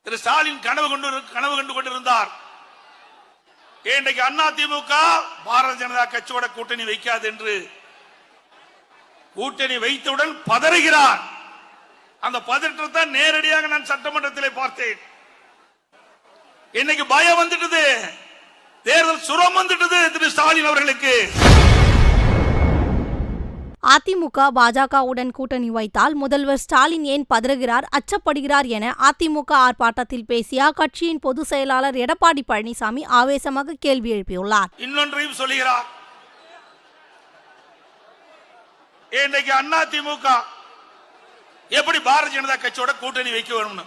திரு ஸ்டாலின் கனவு கண்டு கொண்டிருந்தார். இன்றைக்கு அதிமுக பாரதிய ஜனதா கட்சியோட கூட்டணி வைக்காது என்று கூட்டணி வைத்தவுடன் பதறுகிறார். அந்த பதற்றத்தை நேரடியாக நான் சட்டமன்றத்தில் பார்த்தேன். இன்னைக்கு பயம் வந்துட்டது, தேர்தல் சுரம் வந்துட்டது திரு ஸ்டாலின் அவர்களுக்கு. அதிமுக பாஜகவுடன் கூட்டணி வைத்தால் முதல்வர் ஸ்டாலின் ஏன் பதறுகிறார், அச்சப்படுகிறார் என அதிமுக ஆர்ப்பாட்டத்தில் பேசிய அக்கட்சியின் பொதுச் செயலாளர் எடப்பாடி பழனிசாமி ஆவேசமாக கேள்வி எழுப்பியுள்ளார். இன்னொன்றையும் சொல்லுகிறார். இன்றைக்கு அதிமுக எப்படி பாரதிய ஜனதா கட்சியோட கூட்டணி வைக்க வேணும்னு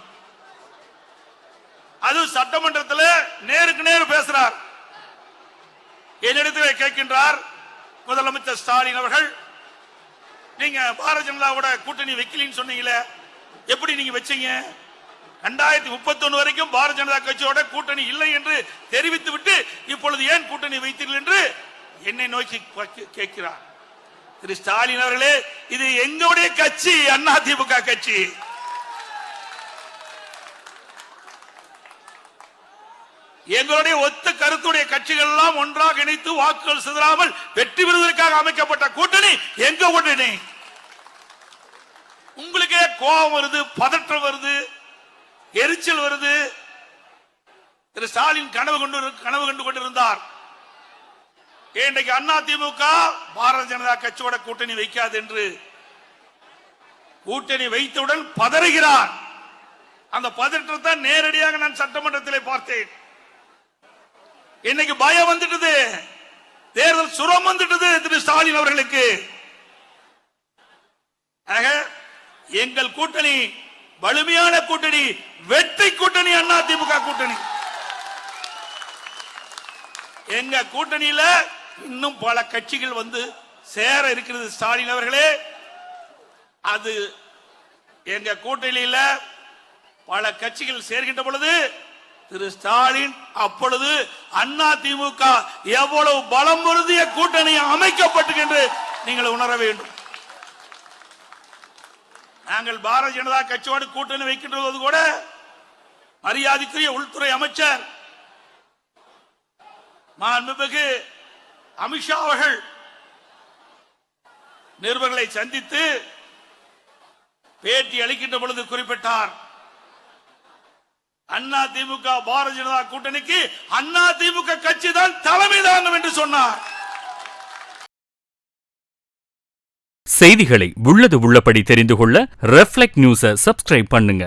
அது சட்டமன்றத்தில் நேருக்கு நேர் பேசுறார். என்னிடத்தில் கேட்கின்றார் முதலமைச்சர் ஸ்டாலின் அவர்கள், நீங்க பாரதிய ஜனதாவோட கூட்டணி வைக்கலன்னு சொன்னீங்களே, எப்படி நீங்க வச்சீங்க? 2031 வரைக்கும் பாரதிய ஜனதா கட்சியோட கூட்டணி இல்லை என்று தெரிவித்து விட்டு இப்பொழுது ஏன் கூட்டணி வைத்தீர்கள் என்று என்னை நோக்கி கேட்கிறார். திரு ஸ்டாலின் அவர்களே, இது எங்களுடைய கட்சி, அதிமுக கட்சி. எங்களுடைய ஒத்த கருத்துடைய கட்சிகள் எல்லாம் ஒன்றாக இணைத்து வாக்குகள் சிதறாமல் வெற்றி பெறுவதற்காக அமைக்கப்பட்ட கூட்டணி எங்க கூட்டணி? உங்களுக்கே கோபம் வருது, பதற்றம் வருது, எரிச்சல் வருது. திரு ஸ்டாலின் கனவு கண்டு கொண்டிருந்தார். இன்றைக்கு அதிமுக பாரதிய ஜனதா கட்சியோட கூட்டணி வைக்காது என்று கூட்டணி வைத்தவுடன் பதறுகிறார். அந்த பதற்றத்தை நேரடியாக நான் சட்டமன்றத்தில் பார்த்தேன். இன்னைக்கு பயம் வந்துட்டது, தேர்தல் சுரம் வந்துட்டது திரு ஸ்டாலின் அவர்களுக்கு. எங்கள் கூட்டணி வலிமையான கூட்டணி, வெற்றி கூட்டணி, அதிமுக கூட்டணி. எங்க கூட்டணியில இன்னும் பல கட்சிகள் வந்து சேர இருக்கிறது. ஸ்டாலின் அவர்களே, அது எங்க கூட்டணியில பல கட்சிகள் சேர்கின்ற பொழுது திரு ஸ்டாலின் அப்பொழுது அதிமுக எவ்வளவு பலம் பொருந்திய கூட்டணி அமைக்கப்பட்டு என்று நீங்கள் உணர வேண்டும். நாங்கள் பாரதிய ஜனதா கட்சியோடு கூட்டணி வைக்கின்றது கூட மரியாதைக்குரிய உள்துறை அமைச்சர் மாண்புமிகு அமித்ஷா அவர்கள் நிருபர்களை சந்தித்து பேட்டி அளிக்கின்ற பொழுது குறிப்பிட்டார், அதிமுக பாரதிய ஜனதா கூட்டணிக்கு அதிமுக கட்சி தான் தலைமை தாங்கும் என்று சொன்னார். செய்திகளை உள்ளது உள்ளபடி தெரிந்து கொள்ள ரெஃப்ளெக்ட் நியூஸை சப்ஸ்கிரைப் பண்ணுங்க.